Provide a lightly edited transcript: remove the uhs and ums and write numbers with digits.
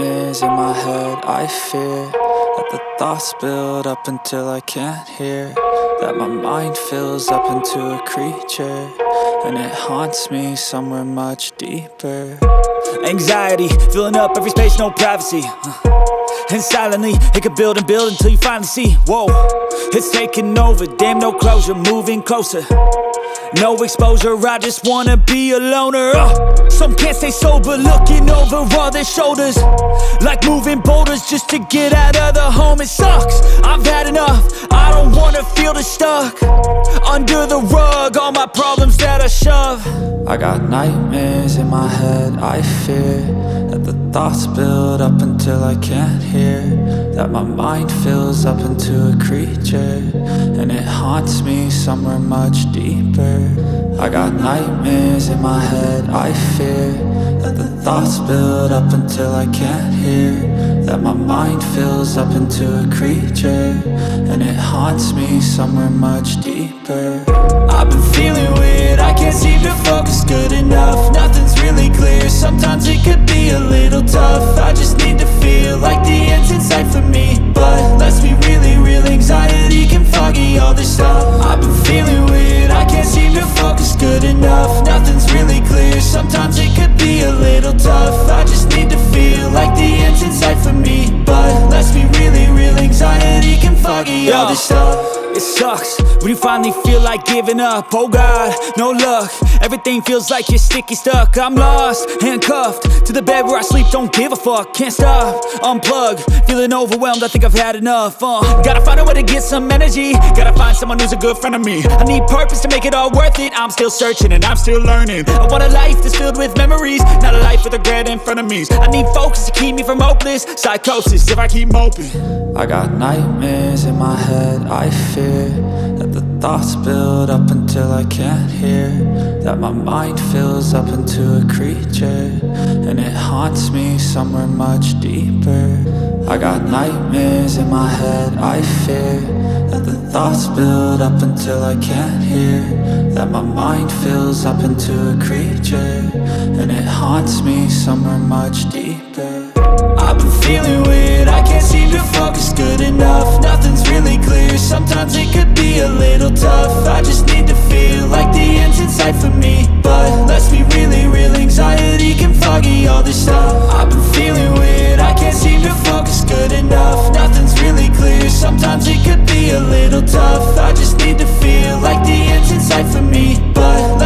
nightmares in my head. I fear that the thoughts build up until I can't hear, that my mind fills up into a creature, and it haunts me somewhere much deeper. Anxiety, filling up every space, no privacy. And silently, it could build and build until you finally see, whoa, it's taking over, damn, no closure, moving closer. No exposure, I just wanna be a loner. Some can't stay sober, looking over all their shoulders, like moving boulders just to get out of the home. It sucks, I've had enough, I don't wanna feel the stuck under the rug, all my problems that I shove. I got nightmares in my head. I fear that the thoughts build up until I can't hear, that my mind fills up into a creature, and it haunts me somewhere much deeper. I got nightmares in my head. I fear that the thoughts build up until I can't hear, that my mind fills up into a creature, and it haunts me somewhere much deeper. I've been feeling weird, I can't seem to focus good enough. Nothing's really clear, sometimes it could be a little tough. I just need to feel like the end's in sight for me, but let's be really real, anxiety can foggy all this stuff. I've been feeling weird, I can't seem to focus good enough. Nothing's really clear, sometimes it could be a little tough. I just need to feel like the end's in sight for me, but let's be really real, anxiety can foggy all this stuff. It sucks when you finally feel like giving up. Oh God, no luck, everything feels like you're sticky stuck. I'm lost, handcuffed to the bed where I sleep, don't give a fuck. Can't stop, unplug, feeling overwhelmed, I think I've had enough. Gotta find a way to get some energy, gotta find someone who's a good friend of me. I need purpose to make it all worth it, I'm still searching and I'm still learning. I want a life that's filled with memories, not a life with regret and frenemies. I need focus to keep me from hopeless psychosis if I keep moping. I got nightmares in my head. I fear that the thoughts build up until I can't hear, that my mind fills up into a creature, and it haunts me somewhere much deeper. I got nightmares in my head. I fear that the thoughts build up until I can't hear, that my mind fills up into a creature, and it haunts me somewhere much deeper. I've been feeling weird, I can't seem to focus good enough. Nothing's really clear, sometimes it could be a little tough. I just need to feel like the end's in sight for me,